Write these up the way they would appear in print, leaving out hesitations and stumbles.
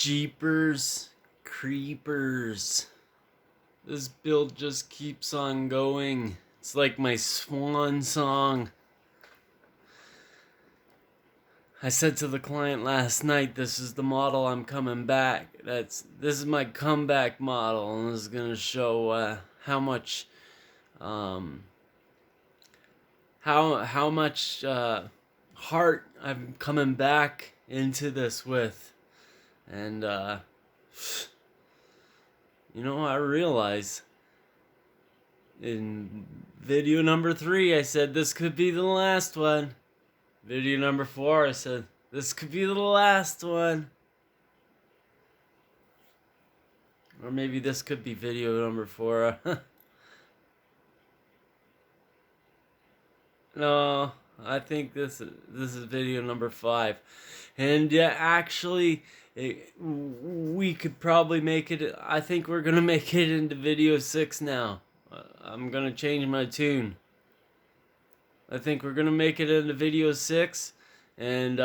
Jeepers creepers. This build just keeps on going. It's like my swan song. I said to the client last night, this is the model I'm coming back. This is my comeback model, and this is gonna show how much how much heart I'm coming back into this with. And you know, I realize in video number 3 I said this could be the last one. Video number 4 I said this could be the last one. Or maybe this could be video number 4. No, I think this is video number 5. And yeah, actually, we could probably make it. I think we're gonna make it into video 6 now. I'm gonna change my tune. I think we're gonna make it into video 6, and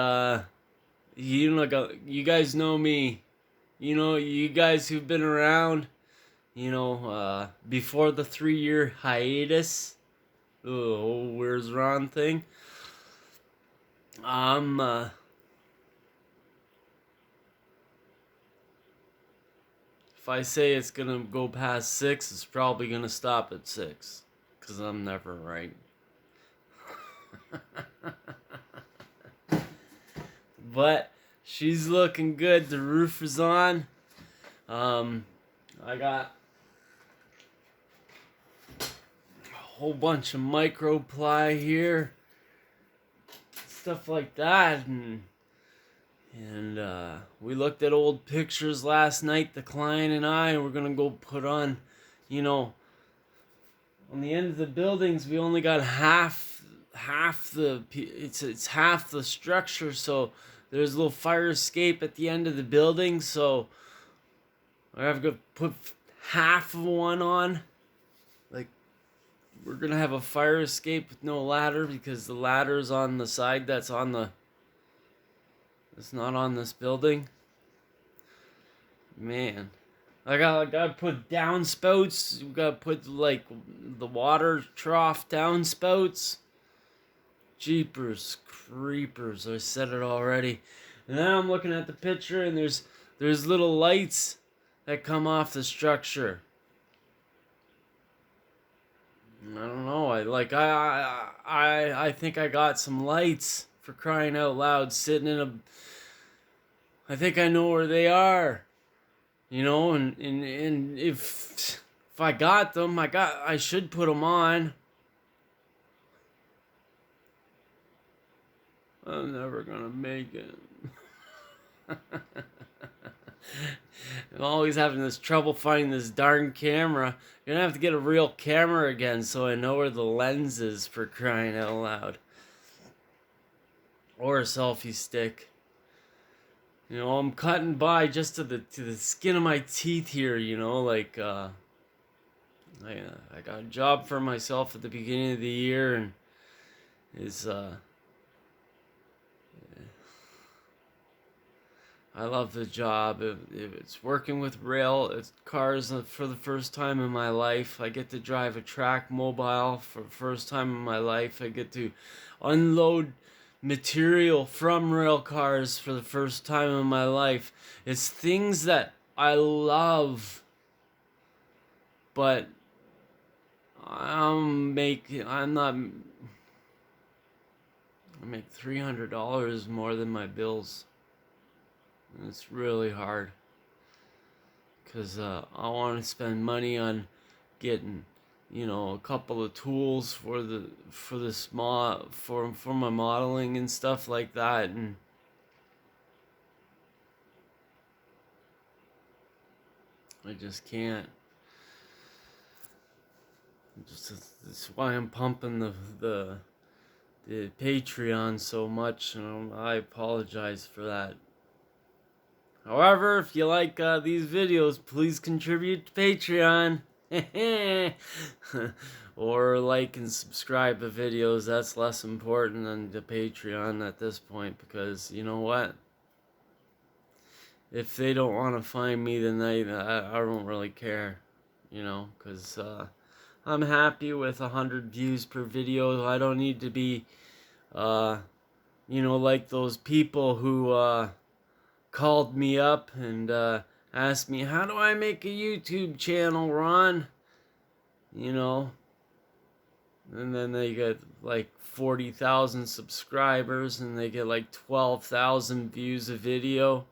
you guys know me. You know, you guys who've been around. You know, before the 3-year hiatus. Oh, where's Ron thing? If I say it's gonna go past 6, it's probably gonna stop at 6, cause I'm never right. But she's looking good. The roof is on. I got whole bunch of micro ply here, stuff like that, and we looked at old pictures last night, the client and I, and we're gonna go put on, you know, on the end of the buildings we only got half the it's half the structure, so there's a little fire escape at the end of the building, so I have to put half of one on. Like, we're gonna have a fire escape with no ladder because the ladder's on the side it's not on this building. Man, I gotta put downspouts. We gotta put like the water trough downspouts. Jeepers creepers! I said it already. And now I'm looking at the picture, and there's little lights that come off the structure. I don't know. I think I got some lights, for crying out loud, sitting in a. I think I know where they are. You know, and if I got them, I should put them on. I'm never gonna make it. I'm always having this trouble finding this darn camera. You're gonna have to get a real camera again so I know where the lens is, for crying out loud. Or a selfie stick. You know, I'm cutting by just to the skin of my teeth here, you know, like I got a job for myself at the beginning of the year, and I love the job. It's working with cars for the first time in my life. I get to drive a track mobile for the first time in my life. I get to unload material from rail cars for the first time in my life. It's things that I love, but I make $300 more than my bills. And it's really hard, because I want to spend money on getting, you know, a couple of tools for my modeling and stuff like that, and I just can't. That's why I'm pumping the Patreon so much, and I apologize for that. However, if you like these videos, please contribute to Patreon. Or like and subscribe to videos. That's less important than the Patreon at this point, because you know what? if they don't want to find me, then I don't really care, because I'm happy with 100 views per video. I don't need to be, like those people who called me up and asked me, how do I make a YouTube channel, Ron? And then they get like 40,000 subscribers and they get like 12,000 views a video.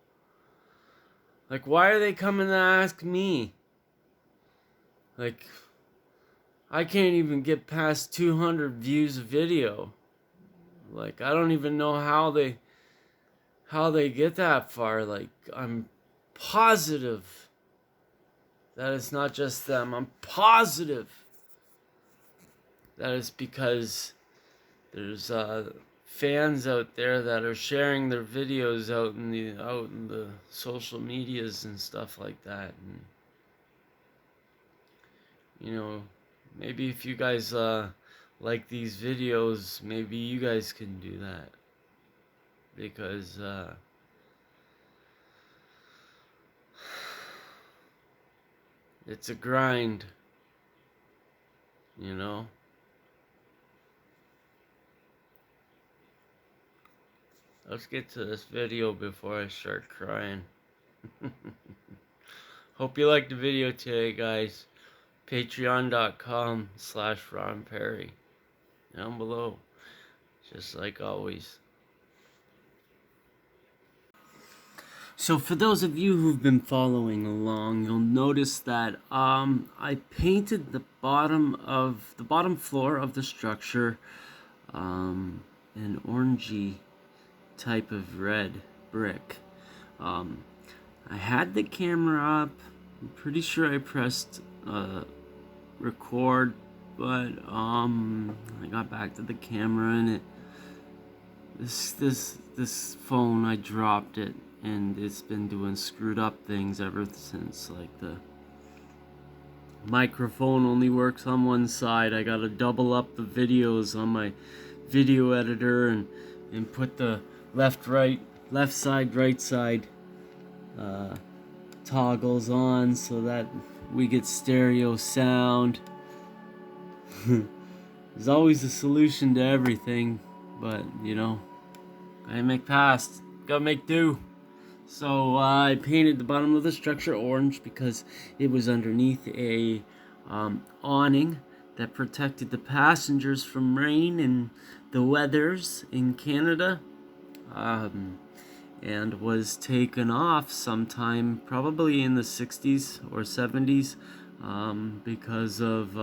Like, why are they coming to ask me? Like, I can't even get past 200 views a video. Like, I don't even know how they get that far. Like, I'm positive that it's not just them. I'm positive that it's because there's fans out there that are sharing their videos out in the social medias and stuff like that. And maybe if you guys like these videos, maybe you guys can do that, because it's a grind, Let's get to this video before I start crying. Hope you liked the video today, guys. Patreon.com/Ron Perry. Down below. Just like always. So for those of you who've been following along, you'll notice that I painted the bottom floor of the structure an orangey type of red brick. I had the camera up. I'm pretty sure I pressed record, but I got back to the camera and this phone, I dropped it, and it's been doing screwed up things ever since. Like, the microphone only works on one side. I gotta double up the videos on my video editor and put the left side, right side toggles on so that we get stereo sound. There's always a solution to everything, but gotta make past, gotta make do. So I painted the bottom of the structure orange because it was underneath a awning that protected the passengers from rain and the weathers in Canada, and was taken off sometime probably in the 60s or 70s because of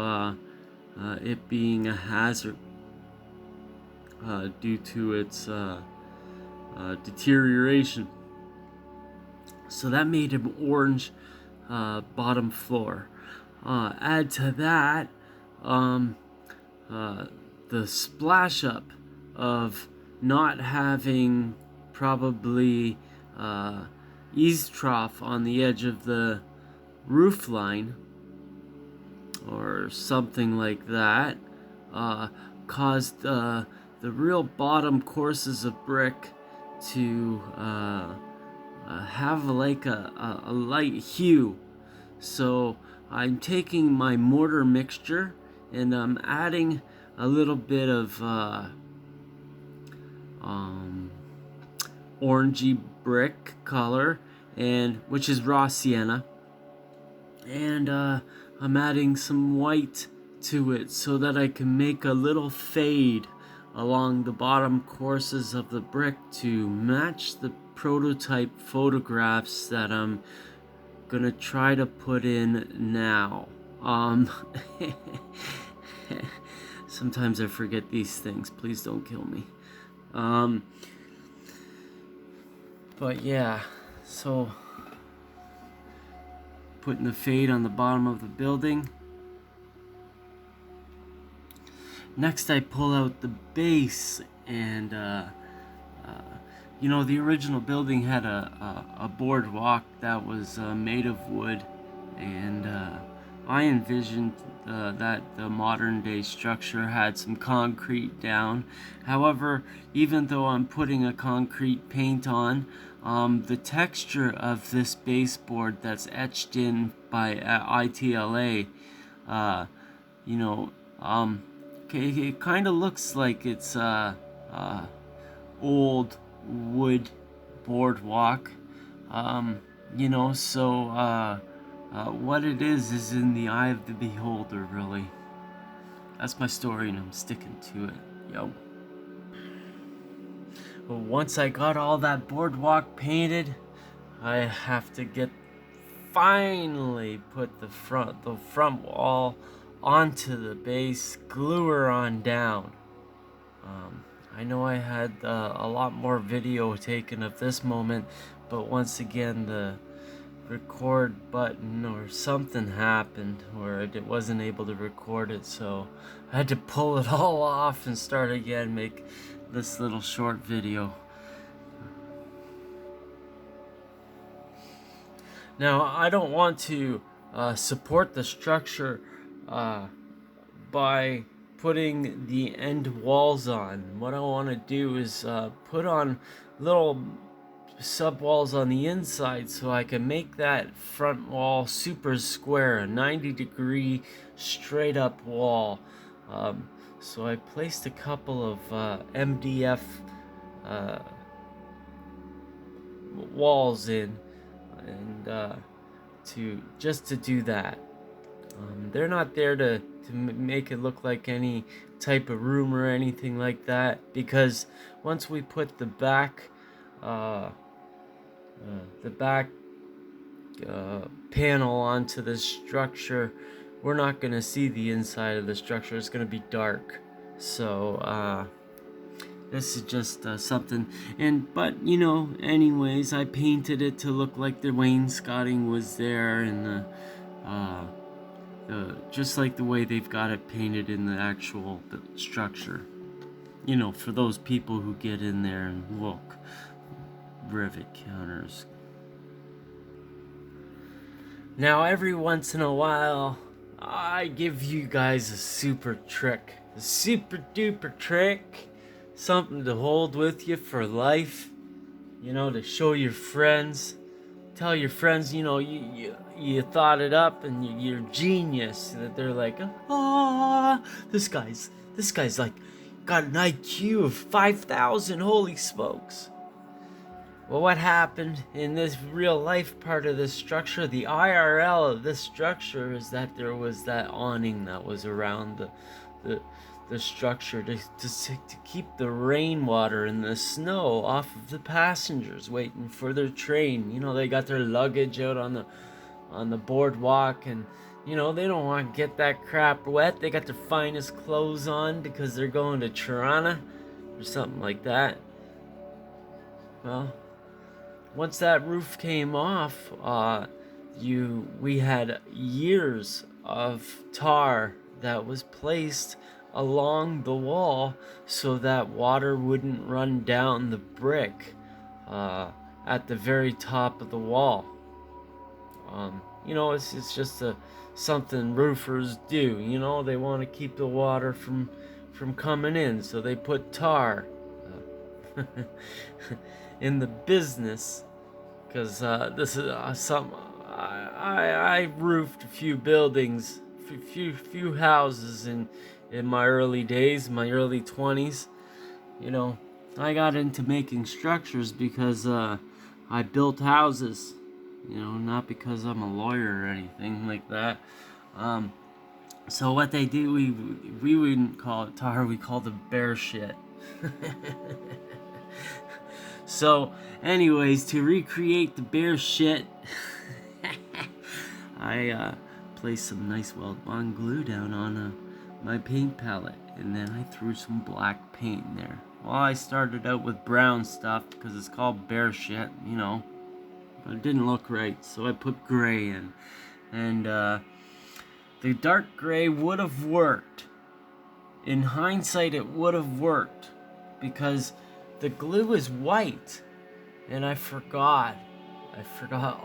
it being a hazard due to its deterioration. So that made an orange bottom floor. Add to that the splash up of not having probably eaves trough on the edge of the roof line or something like that, caused the real bottom courses of brick to have like a light hue. So I'm taking my mortar mixture and I'm adding a little bit of orangey brick color, and which is raw sienna, and I'm adding some white to it so that I can make a little fade along the bottom courses of the brick to match the prototype photographs that I'm gonna try to put in now. Sometimes I forget these things. Please don't kill me. But yeah, so putting the fade on the bottom of the building. Next, I pull out the base, and the original building had a boardwalk that was made of wood, and I envisioned that the modern day structure had some concrete down. However, even though I'm putting a concrete paint on, The texture of this baseboard that's etched in by ITLA, you know, it kind of looks like it's old wood boardwalk. You know, so what it is in the eye of the beholder, really. That's my story, and I'm sticking to it. Yo. But once I got all that boardwalk painted, I have to finally put the front wall onto the base, glue her on down. I know I had a lot more video taken of this moment, but once again the record button or something happened where I wasn't able to record it, so I had to pull it all off and start again, make this little short video. Now, I don't want to support the structure by putting the end walls on. What I want to do is put on little sub walls on the inside so I can make that front wall super square, a 90-degree straight up wall. So I placed a couple of MDF walls in, and to do that. They're not there to make it look like any type of room or anything like that, because once we put the back panel onto the structure, we're not gonna see the inside of the structure. It's gonna be dark. So this is just something. But you know, anyways, I painted it to look like the wainscoting was there, and just like the way they've got it painted in the actual structure. You know, for those people who get in there and look. Rivet counters. Now, every once in a while, I give you guys a super trick. A super duper trick. Something to hold with you for life. You know, to show your friends. Tell your friends, you know, you thought it up and you're genius. That they're like, ah, this guy's like got an IQ of 5,000. Holy smokes. Well, what happened in this real life part of this structure, the IRL of this structure, is that there was that awning that was around the structure to keep the rainwater and the snow off of the passengers waiting for their train. You know, they got their luggage out on the boardwalk, and you know, they don't want to get that crap wet. They got their finest clothes on because they're going to Tirana or something like that. Well, once that roof came off, we had years of tar that was placed along the wall so that water wouldn't run down the brick at the very top of the wall. You know, it's just something roofers do. You know, they want to keep the water from coming in, so they put tar in the business. Because this is something I roofed a few buildings, few houses in my early days, my early 20s. You know, I got into making structures because I built houses. You know, not because I'm a lawyer or anything like that. So what they do, we wouldn't call it tar, we called it bear shit. So, anyways, to recreate the bear shit, I placed some nice Weld-Bond glue down on my paint palette, and then I threw some black paint in there. Well, I started out with brown stuff because it's called bear shit, you know, but it didn't look right, so I put gray in, and the dark gray would have worked. In hindsight, it would have worked because the glue is white, and I forgot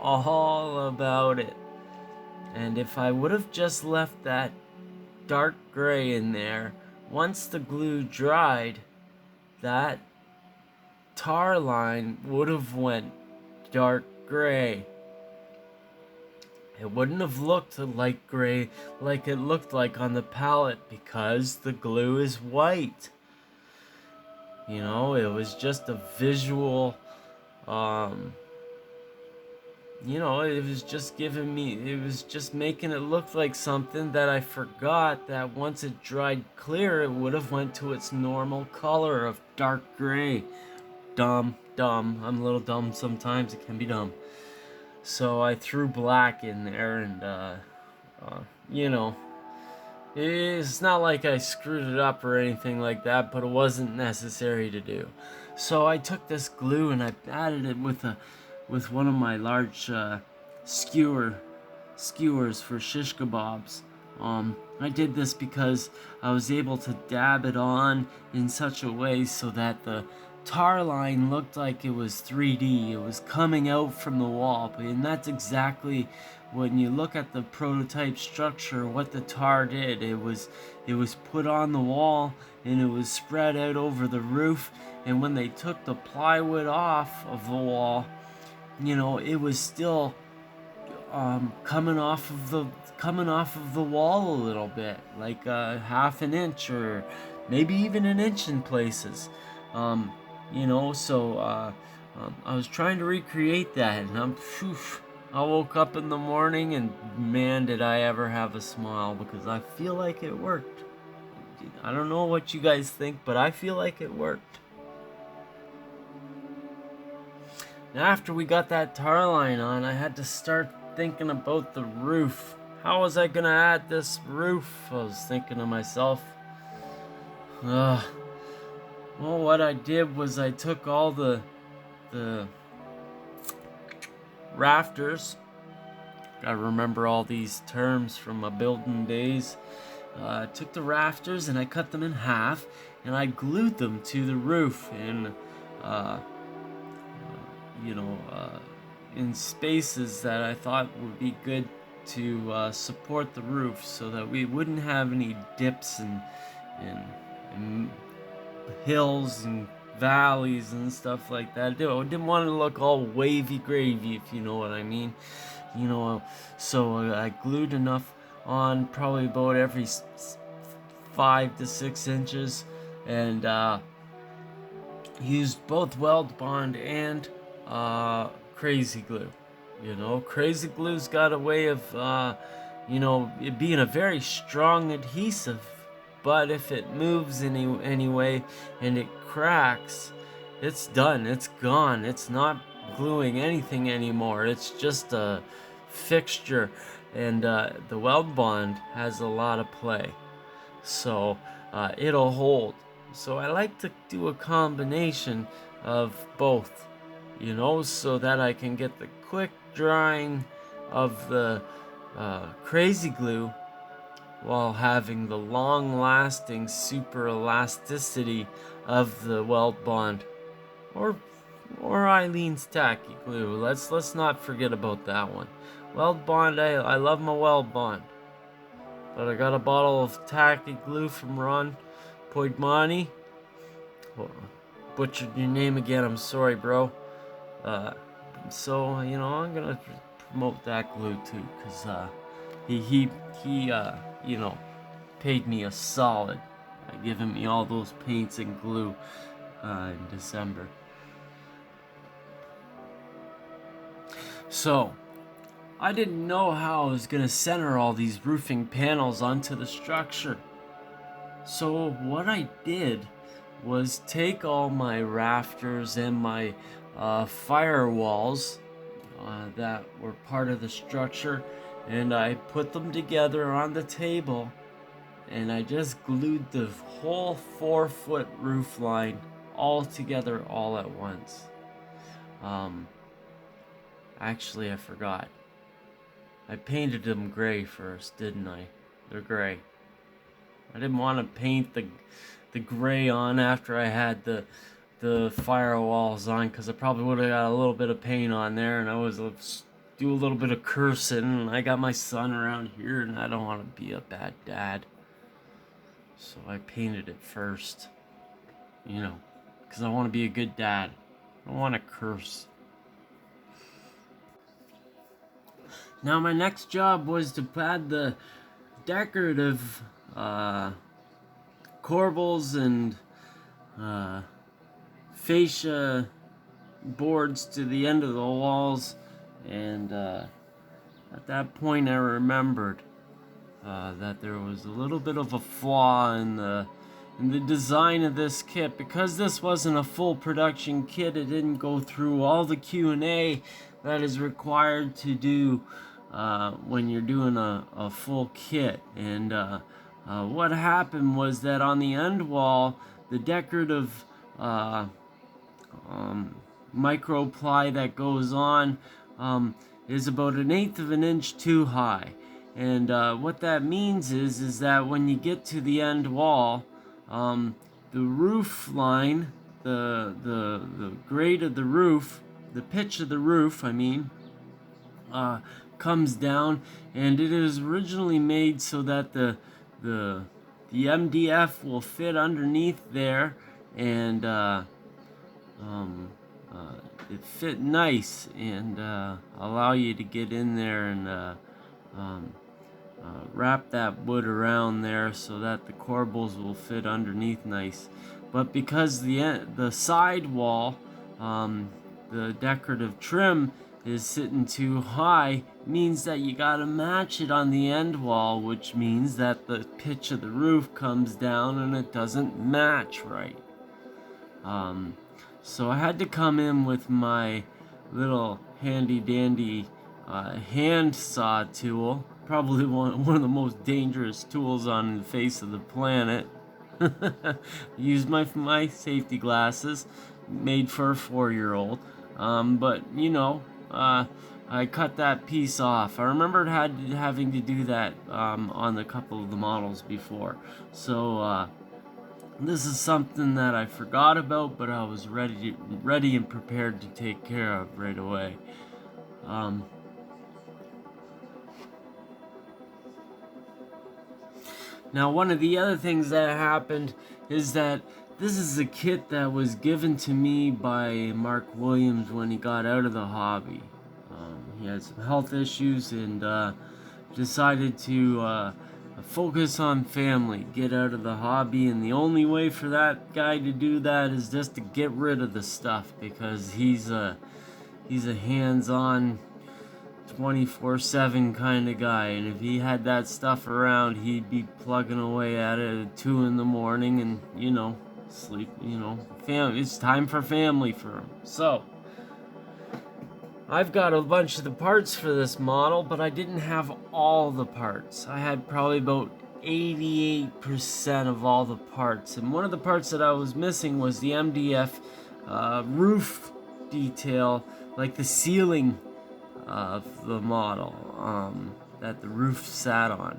all about it. And if I would have just left that dark gray in there, once the glue dried, that tar line would have went dark gray. It wouldn't have looked light gray like it looked like on the palette because the glue is white. You know, it was just a visual, it was just it was just making it look like something that I forgot that once it dried clear, it would have went to its normal color of dark gray. Dumb. I'm a little dumb sometimes, it can be dumb. So I threw black in there and, it's not like I screwed it up or anything like that, but it wasn't necessary to do. So I took this glue and I added it with one of my large skewers for shish kebabs. I did this because I was able to dab it on in such a way so that the tar line looked like it was 3D. It was coming out from the wall, and that's exactly when you look at the prototype structure what the tar did. It was put on the wall and it was spread out over the roof, and when they took the plywood off of the wall, it was still coming off of the wall a little bit, like half an inch or maybe even an inch in places. I was trying to recreate that, and I woke up in the morning and man, did I ever have a smile, because I feel like it worked. I don't know what you guys think, but I feel like it worked. Now, after we got that tar line on, I had to start thinking about the roof. How was I gonna add this roof? I was thinking to myself. Well, what I did was I took all the rafters. I remember all these terms from my building days. I took the rafters and I cut them in half and I glued them to the roof in spaces that I thought would be good to support the roof, so that we wouldn't have any dips and hills and valleys and stuff like that. I didn't want it to look all wavy gravy, if you know what I mean. So I glued enough on, probably about every 5 to 6 inches, and used both weld bond and crazy glue. Crazy glue's got a way of it being a very strong adhesive, but if it moves any way and it cracks, it's done, it's gone, it's not gluing anything anymore, it's just a fixture. And the weld bond has a lot of play, so it'll hold. So I like to do a combination of both, so that I can get the quick drying of the crazy glue while having the long-lasting super elasticity of the weld bond, or Eileen's tacky glue. Let's not forget about that one. Weld bond, I love my weld bond, but I got a bottle of tacky glue from Ron Poidmani. Butchered your name again, I'm sorry, bro. So I'm gonna promote that glue too, because he paid me a solid by giving me all those paints and glue in December. So I didn't know how I was gonna center all these roofing panels onto the structure. So what I did was take all my rafters and my firewalls that were part of the structure, and I put them together on the table, and I just glued the whole 4-foot roof line all together all at once. Actually, I forgot. I painted them gray first, didn't I? They're gray. I didn't want to paint the gray on after I had the firewalls on, because I probably would have got a little bit of paint on there, and I was do a little bit of cursing, and I got my son around here, and I don't want to be a bad dad. So I painted it first, because I want to be a good dad. I don't want to curse. Now my next job was to add the decorative corbels and fascia boards to the end of the walls, and at that point I remembered that there was a little bit of a flaw in the design of this kit. Because this wasn't a full production kit, it didn't go through all the Q&A that is required to do when you're doing a full kit. And what happened was that on the end wall, the decorative micro ply that goes on is about 1/8 of an inch too high. And what that means is that when you get to the end wall, the roof line, the grade of the roof, the pitch of the roof, I mean, comes down, and it is originally made so that the MDF will fit underneath there, and it fit nice and allow you to get in there and wrap that wood around there so that the corbels will fit underneath nice. But because the side wall, the decorative trim is sitting too high, means that you gotta match it on the end wall, which means that the pitch of the roof comes down and it doesn't match right. So I had to come in with my little handy dandy hand saw tool, probably one of the most dangerous tools on the face of the planet. Used my safety glasses, made for a 4-year-old. But you know, I cut that piece off. I remembered having to do that on a couple of the models before. So this is something that I forgot about, but I was ready and prepared to take care of right away. Now, one of the other things that happened is that this is a kit that was given to me by Mark Williams when he got out of the hobby. He had some health issues and decided to focus on family, get out of the hobby, and the only way for that guy to do that is just to get rid of the stuff, because he's a hands-on 24/7 kind of guy, and if he had that stuff around, he'd be plugging away at it at 2 in the morning and, you know, sleep, you know, family. It's time for family for him. So I've got a bunch of the parts for this model, but I didn't have all the parts. I had probably about 88% of all the parts, and one of the parts that I was missing was the MDF roof detail, like the ceiling of the model that the roof sat on.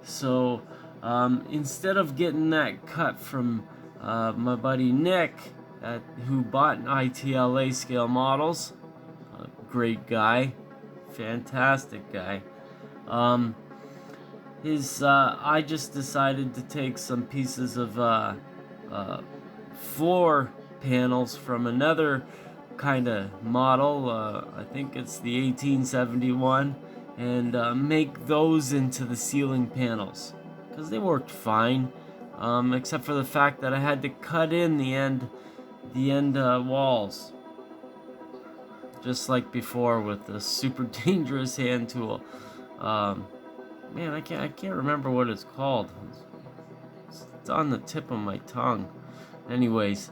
So instead of getting that cut from my buddy Nick, who bought ITLA scale models, great guy, fantastic guy, I just decided to take some pieces of floor panels from another kind of model, I think it's the 1871, and make those into the ceiling panels, because they worked fine, except for the fact that I had to cut in the end walls, just like before with the super dangerous hand tool. Man, I can't remember what it's called. It's on the tip of my tongue. Anyways,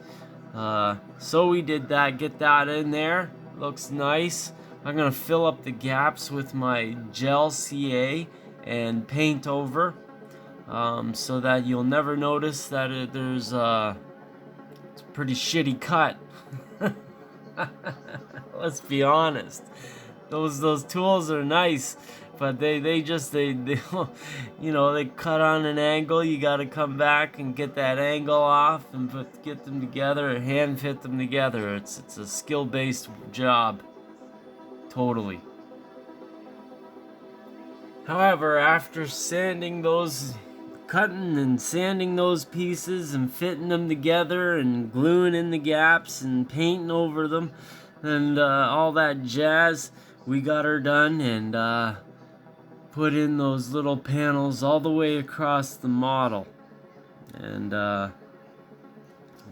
so we did that, get that in there, looks nice. I'm gonna fill up the gaps with my gel CA and paint over, so that you'll never notice that it's a pretty shitty cut. Let's be honest, those tools are nice, but they you know, they cut on an angle. You got to come back and get that angle off and get them together and hand fit them together. It's a skill-based job, totally. However, after cutting and sanding those pieces and fitting them together and gluing in the gaps and painting over them and all that jazz, we got her done and put in those little panels all the way across the model. And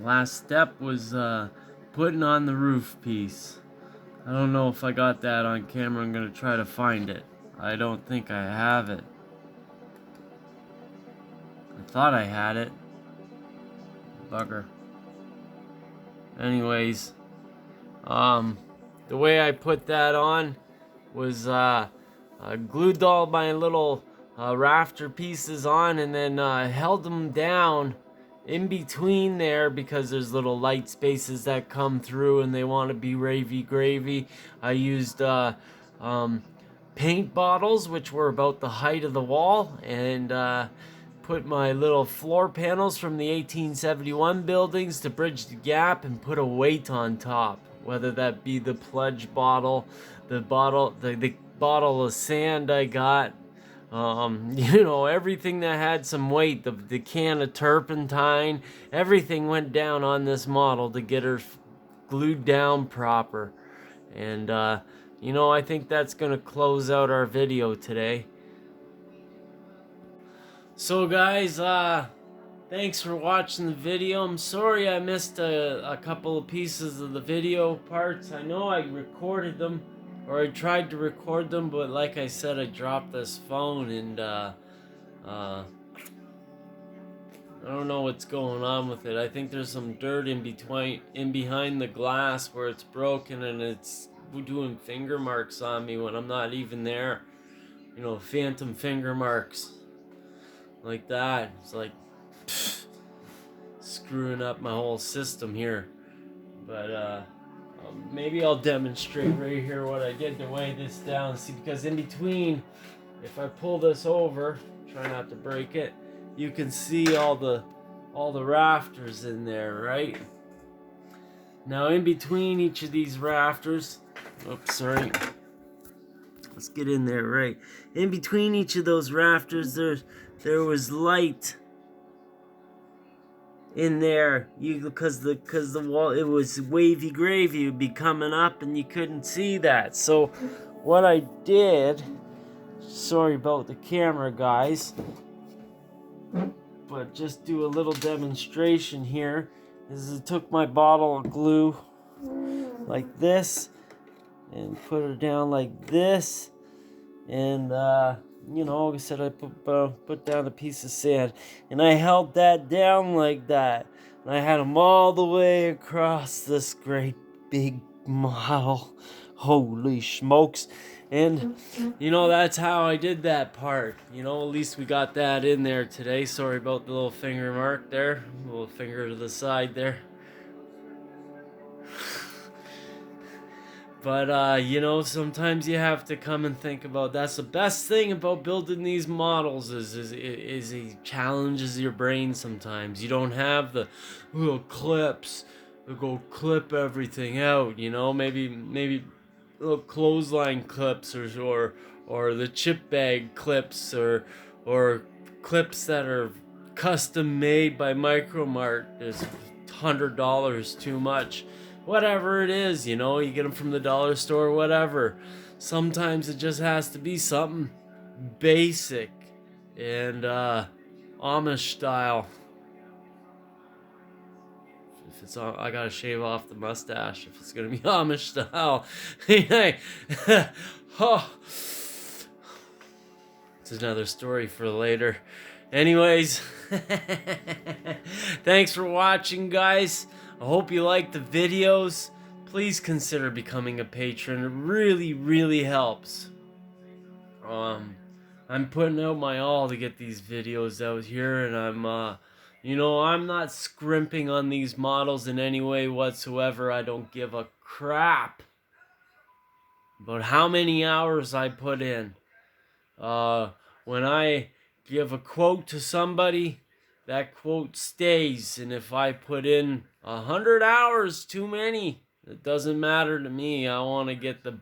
last step was putting on the roof piece. I don't know if I got that on camera. I'm gonna try to find it. I don't think I have it. I thought I had it. Bugger. Anyways, the way I put that on was glued all my little rafter pieces on, and then held them down in between there because there's little light spaces that come through and they want to be wavy gravy. I used paint bottles, which were about the height of the wall, and put my little floor panels from the 1871 buildings to bridge the gap and put a weight on top, whether that be the pledge bottle, the bottle of sand I got, you know, everything that had some weight, the can of turpentine, everything went down on this model to get her glued down proper. And you know, I think that's gonna close out our video today. So guys, thanks for watching the video. I'm sorry I missed a couple of pieces of the video parts. I know I recorded them, or I tried to record them, but like I said, I dropped this phone and I don't know what's going on with it. I think there's some dirt in behind the glass where it's broken, and it's doing finger marks on me when I'm not even there. You know, phantom finger marks. Like that. It's like screwing up my whole system here. But maybe I'll demonstrate right here what I did to weigh this down. See, because in between, if I pull this over, try not to break it, you can see all the rafters in there, right? Now in between each of these rafters, oops, sorry. Let's get in there, right? In between each of those rafters, there was light in there, because the wall, it was wavy gravy, it would be coming up and you couldn't see that. So what I did, sorry about the camera guys, but just do a little demonstration here, is I took my bottle of glue like this and put her down like this, and you know, like I said, I put down a piece of sand, and I held that down like that, and I had them all the way across this great big model. Holy smokes. And you know, that's how I did that part. You know, at least we got that in there today. Sorry about the little finger mark there, little finger to the side there. But you know, sometimes you have to come and think about, that's the best thing about building these models, is it challenges your brain sometimes. You don't have the little clips that go clip everything out, you know, maybe little clothesline clips or the chip bag clips or clips that are custom made by Micromart is $100 too much. Whatever it is, you know, you get them from the dollar store, whatever. Sometimes it just has to be something basic and Amish style. If it's I gotta shave off the mustache if it's gonna be Amish style. Oh, it's another story for later. Anyways, thanks for watching, guys. I hope you like the videos. Please consider becoming a patron. It really, really helps. I'm putting out my all to get these videos out here, and I'm you know, I'm not scrimping on these models in any way whatsoever. I don't give a crap about how many hours I put in. When I give a quote to somebody, that quote stays, and if I put in 100 hours too many, it doesn't matter to me. I want to get the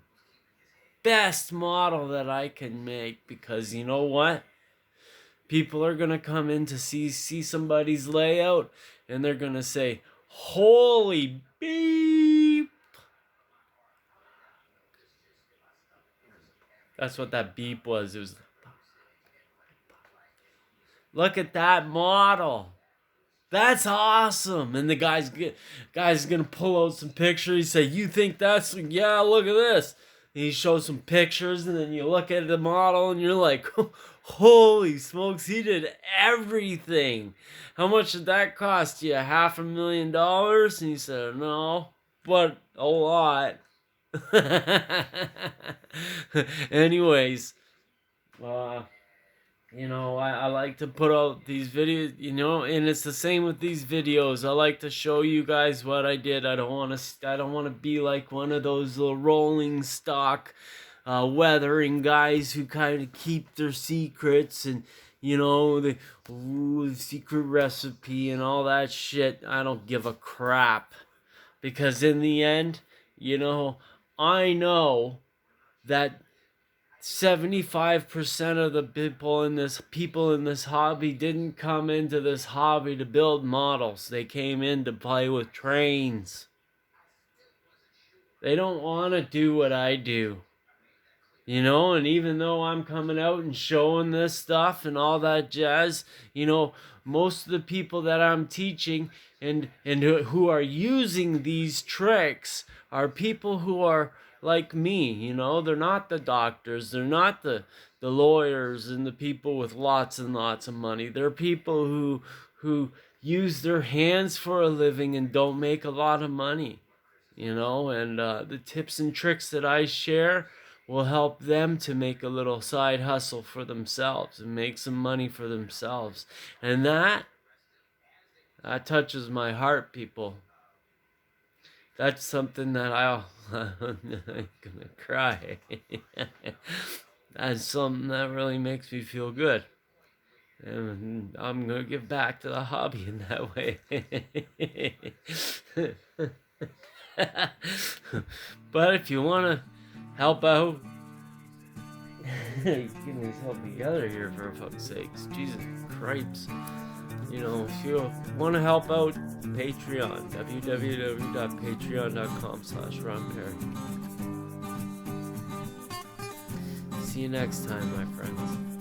best model that I can make, because you know what? People are going to come in to see somebody's layout, and they're going to say, holy beep. That's what that beep was. It was. Look at that model. That's awesome. And the guy's gonna pull out some pictures. He say, "You think that's yeah? Look at this." And he shows some pictures, and then you look at the model, and you're like, "Holy smokes! He did everything." How much did that cost you? $500,000? And he said, "No, but a lot." Anyways, I like to put out these videos, and it's the same with these videos. I like to show you guys what I did. I don't want to be like one of those little rolling stock weathering guys who kind of keep their secrets and the secret recipe and all that shit. I don't give a crap, because in the end, I know that 75% of the people in this hobby didn't come into this hobby to build models. They came in to play with trains. They don't want to do what I do. And even though I'm coming out and showing this stuff and all that jazz, most of the people that I'm teaching and who are using these tricks are people who are like me. They're not the doctors, they're not the lawyers and the people with lots and lots of money. They're people who use their hands for a living and don't make a lot of money. And the tips and tricks that I share will help them to make a little side hustle for themselves and make some money for themselves. And that touches my heart, people. That's something that I'm gonna cry. That's something that really makes me feel good. And I'm gonna give back to the hobby in that way. But if you wanna help out, getting this help together here for fuck's sakes. Jesus Christ. If you want to help out, Patreon, www.patreon.com/Ron Perry. See you next time, my friends.